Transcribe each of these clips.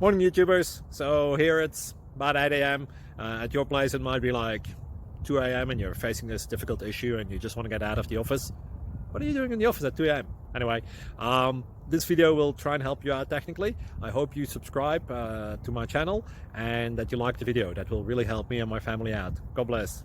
Morning YouTubers. So here it's about 8 a.m. At your place it might be like 2 a.m. and you're facing this difficult issue and you just want to get out of the office. What are you doing in the office at 2 a.m.? Anyway, this video will try and help you out technically. I hope you subscribe to my channel and that you like the video. That will really help me and my family out. God bless.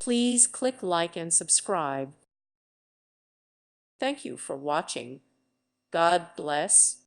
Please click like and subscribe. Thank you for watching. God bless.